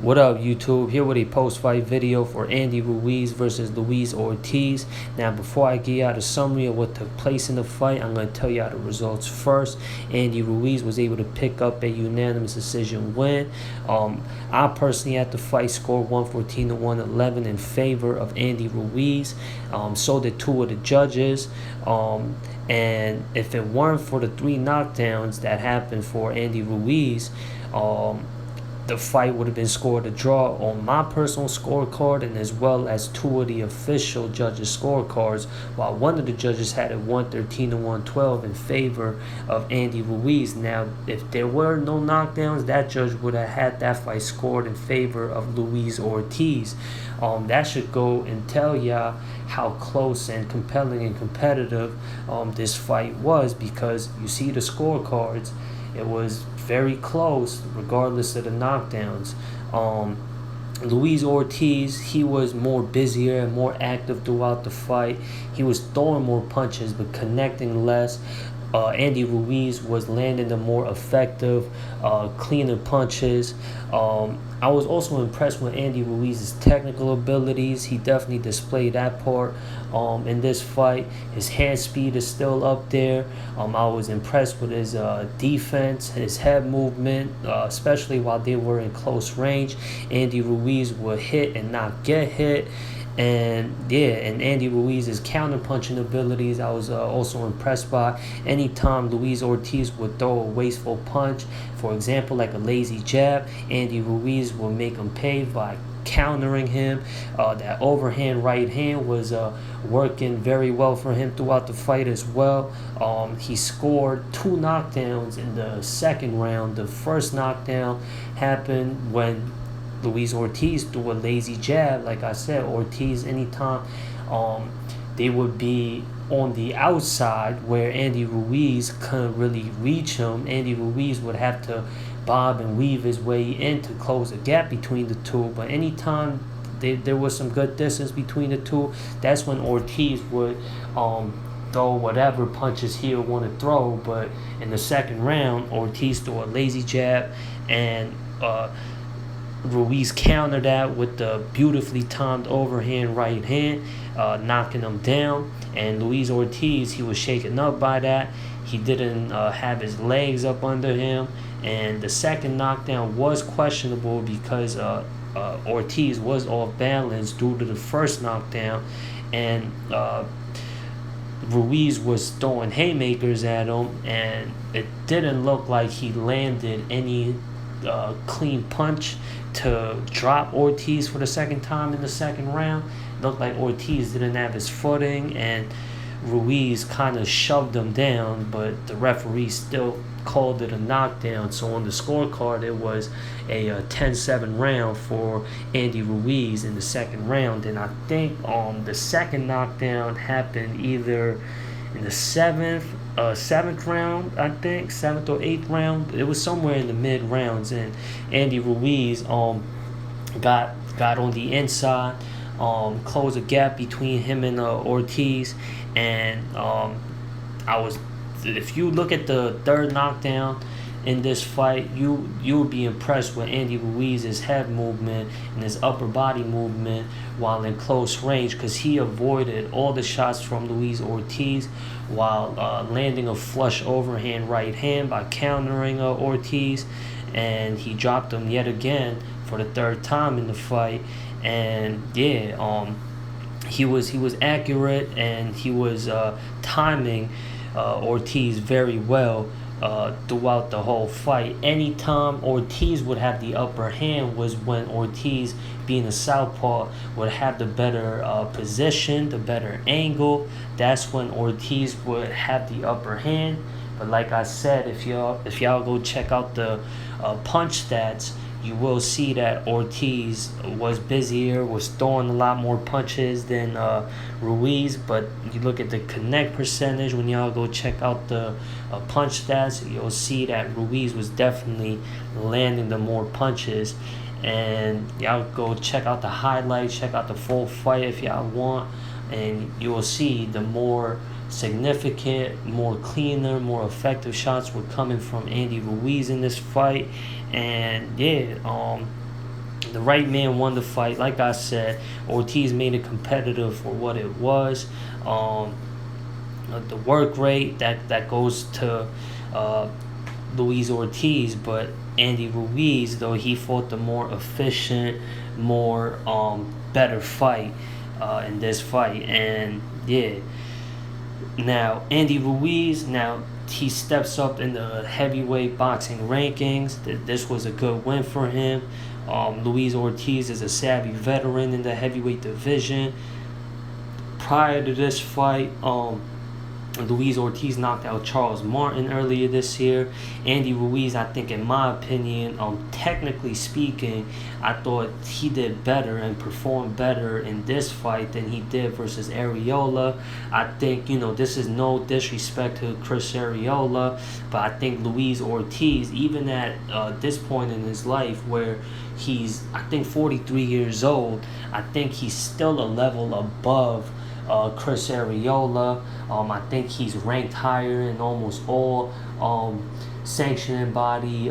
What up, YouTube? Here with a post-fight video for Andy Ruiz versus Luis Ortiz. Now, before I give y'all the summary of what took place in the fight, I'm going to tell y'all the results first. Andy Ruiz was able to pick up a unanimous decision win. I personally had the fight score 114 to 111 in favor of Andy Ruiz. So did two of the judges. And if it weren't for the 3 knockdowns that happened for Andy Ruiz, the fight would have been scored a draw on my personal scorecard and as well as 2 of the official judges' scorecards, while one of the judges had it 113 to 112 in favor of Andy Ruiz. Now, if there were no knockdowns, that judge would have had that fight scored in favor of Luis Ortiz. That should go and tell y'all how close and compelling and competitive this fight was, because you see the scorecards. It was very close regardless of the knockdowns. Luis Ortiz, he was more busier and more active throughout the fight. He was throwing more punches but connecting less. Andy Ruiz was landing the more effective, cleaner punches. I was also impressed with Andy Ruiz's technical abilities. He definitely displayed that part in this fight. His hand speed is still up there. I was impressed with his defense, his head movement, especially while they were in close range. Andy Ruiz would hit and not get hit. And Andy Ruiz's counter-punching abilities, I was also impressed by. Anytime Luis Ortiz would throw a wasteful punch, for example, like a lazy jab, Andy Ruiz would make him pay by countering him. That overhand right hand was working very well for him throughout the fight as well. He scored 2 knockdowns in the second round. The first knockdown happened when Luis Ortiz threw a lazy jab. Like I said, Ortiz, anytime they would be on the outside where Andy Ruiz couldn't really reach him, Andy Ruiz would have to bob and weave his way in to close a gap between the two. But anytime there was some good distance between the two, that's when Ortiz would throw whatever punches he would want to throw. But in the second round, Ortiz threw a lazy jab, and Ruiz countered that with the beautifully timed overhand right hand, knocking him down. And Luis Ortiz, he was shaken up by that. He didn't have his legs up under him. And the second knockdown was questionable because Ortiz was off balance due to the first knockdown. And Ruiz was throwing haymakers at him, and it didn't look like he landed any clean punch to drop Ortiz for the second time in the second round. It looked like Ortiz didn't have his footing, and Ruiz kind of shoved him down, but the referee still called it a knockdown. So on the scorecard, it was a 10-7 round for Andy Ruiz in the second round. And I think the second knockdown happened either in the seventh round, I think 7th or 8th round. It was somewhere in the mid rounds, and Andy Ruiz got on the inside, closed a gap between him and Ortiz. And if you look at the third knockdown in this fight, you will be impressed with Andy Ruiz's head movement and his upper body movement while in close range, because he avoided all the shots from Luis Ortiz while landing a flush overhand right hand by countering Ortiz, and he dropped him yet again for the 3rd time in the fight. And he was accurate, and he was timing Ortiz very well throughout the whole fight. Anytime Ortiz would have the upper hand was when Ortiz, being a southpaw, would have the better position, the better angle. That's when Ortiz would have the upper hand. But like I said, if y'all go check out the punch stats, you will see that Ortiz was busier, was throwing a lot more punches than Ruiz. But you look at the connect percentage, when y'all go check out the punch stats, you'll see that Ruiz was definitely landing the more punches. And y'all go check out the highlights, check out the full fight if y'all want, and you will see the more significant, more cleaner, more effective shots were coming from Andy Ruiz in this fight. And the right man won the fight. Like I said, Ortiz made it competitive for what it was. The work rate that goes to Luis Ortiz, but Andy Ruiz, though, he fought the more efficient, more better fight in this fight. And yeah, now Andy Ruiz, now he steps up in the heavyweight boxing rankings. This was a good win for him. Luis Ortiz is a savvy veteran in the heavyweight division. Prior to this fight, Luis Ortiz knocked out Charles Martin earlier this year. Andy Ruiz, I think, in my opinion, technically speaking, I thought he did better and performed better in this fight than he did versus Areola. I think, this is no disrespect to Chris Areola, but I think Luis Ortiz, even at this point in his life where he's, I think, 43 years old, I think he's still a level above Chris Areola. I think he's ranked higher in almost all sanctioning body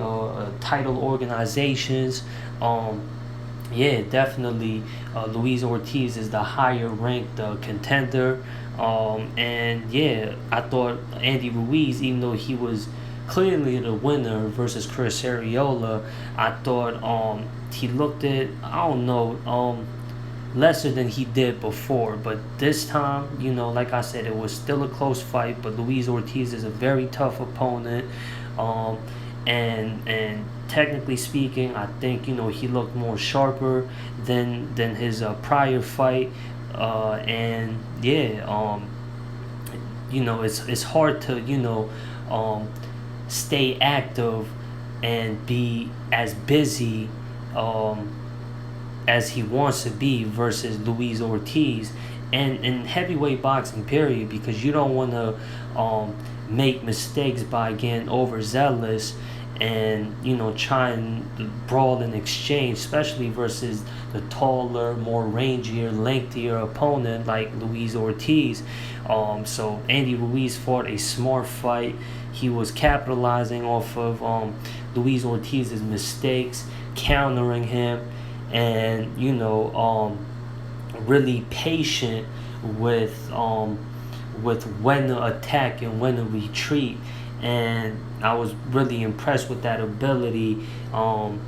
title organizations. Yeah, definitely Luis Ortiz is the higher ranked contender. And yeah, I thought Andy Ruiz, even though he was clearly the winner versus Chris Areola, I thought he looked at, I don't know, lesser than he did before. But this time, like I said, it was still a close fight, but Luis Ortiz is a very tough opponent. And technically speaking, I think, he looked more sharper than his prior fight. And yeah, it's hard to, stay active and be as busy as he wants to be versus Luis Ortiz, and in heavyweight boxing period, because you don't want to make mistakes by getting overzealous and try and brawl in exchange, especially versus the taller, more rangier, lengthier opponent like Luis Ortiz. So Andy Ruiz fought a smart fight. He was capitalizing off of Luis Ortiz's mistakes, countering him, and really patient with when to attack and when to retreat. And I was really impressed with that ability of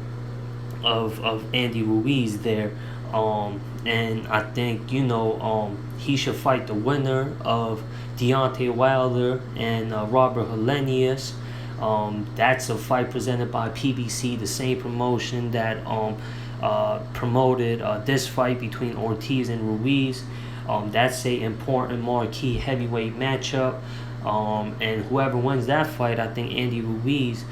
Andy Ruiz there. And I think he should fight the winner of Deontay Wilder and Robert Helenius. That's a fight presented by PBC, the same promotion that promoted this fight between Ortiz and Ruiz. That's a important marquee heavyweight matchup. And whoever wins that fight, I think Andy Ruiz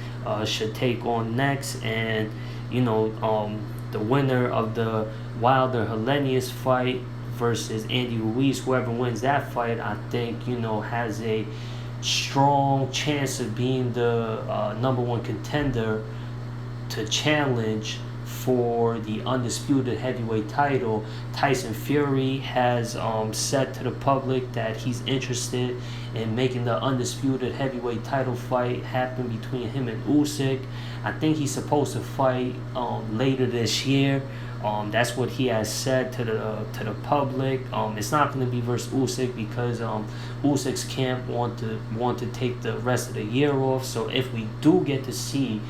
should take on next. And the winner of the Wilder Helenius fight versus Andy Ruiz, whoever wins that fight, I think has a strong chance of being the number one contender to challenge for the undisputed heavyweight title. Tyson Fury has said to the public that he's interested in making the undisputed heavyweight title fight happen between him and Usyk. I think he's supposed to fight later this year. That's what he has said to the public. It's not going to be versus Usyk because Usyk's camp want to take the rest of the year off. So if we do get to see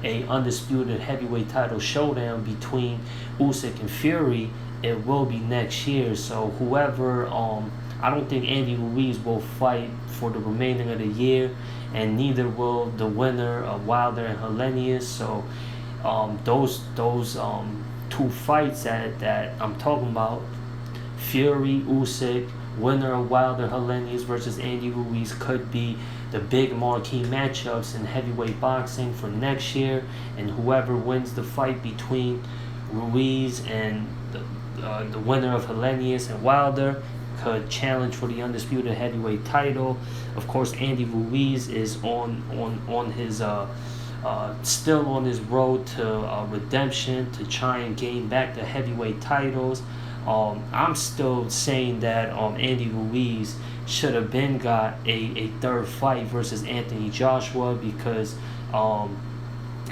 a undisputed heavyweight title showdown between Usyk and Fury, it will be next year. So whoever, I don't think Andy Ruiz will fight for the remaining of the year, and neither will the winner of Wilder and Helenius. So those two fights that I'm talking about, Fury, Usyk, winner of Wilder Helenius versus Andy Ruiz, could be the big marquee matchups in heavyweight boxing for next year. And whoever wins the fight between Ruiz and the winner of Helenius and Wilder could challenge for the undisputed heavyweight title. Of course, Andy Ruiz is on his still on his road to redemption, to try and gain back the heavyweight titles. I'm still saying that Andy Ruiz should have got a third fight versus Anthony Joshua, because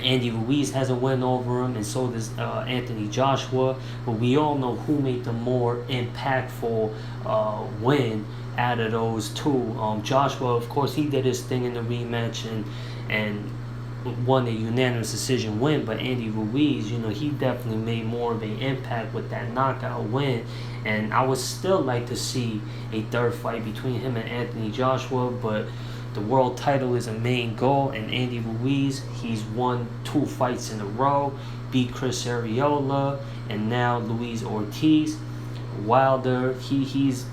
Andy Ruiz has a win over him, and so does Anthony Joshua. But we all know who made the more impactful win out of those two. Joshua, of course, he did his thing in the rematch and won a unanimous decision win. But Andy Ruiz, he definitely made more of an impact with that knockout win. And I would still like to see a third fight between him and Anthony Joshua, but the world title is a main goal, and Andy Ruiz, he's won 2 fights in a row, beat Chris Arreola, and now Luis Ortiz. Wilder, he's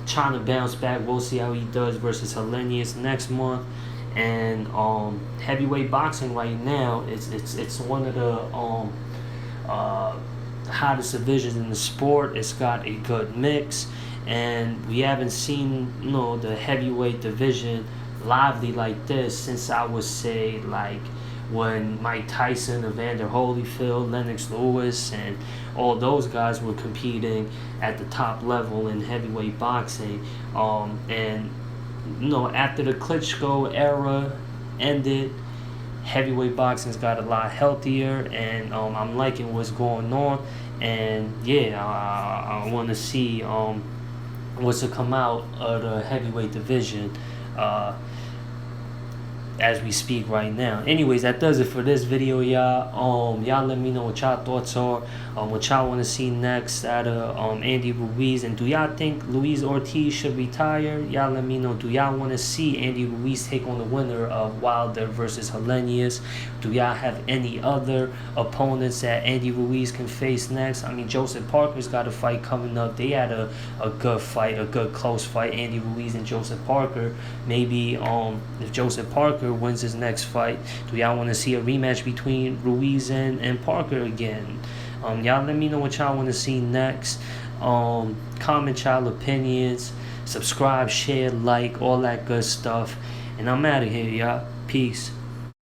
trying to bounce back. We'll see how he does versus Helenius next month. And heavyweight boxing right now, it's one of the hottest divisions in the sport. It's got a good mix, and we haven't seen the heavyweight division lively like this since, I would say, like when Mike Tyson, Evander Holyfield, Lennox Lewis, and all those guys were competing at the top level in heavyweight boxing. And after the Klitschko era ended, heavyweight boxing's got a lot healthier, and I'm liking what's going on. And yeah, I want to see what's to come out of the heavyweight division as we speak right now. Anyways, that does it for this video, y'all. Y'all let me know what y'all thoughts are, what y'all want to see next out of Andy Ruiz, and do y'all think Luis Ortiz should retire? Y'all let me know. Do y'all want to see Andy Ruiz take on the winner of Wilder versus Helenius? Do y'all have any other opponents that Andy Ruiz can face next? I mean, Joseph Parker's got a fight coming up. They had a good fight, a good close fight, Andy Ruiz and Joseph Parker. Maybe if Joseph Parker wins his next fight, do y'all want to see a rematch between Ruiz and Parker again? Y'all let me know what y'all want to see next. Comment y'all opinions, subscribe, share, like, all that good stuff, and I'm out of here, y'all. Peace.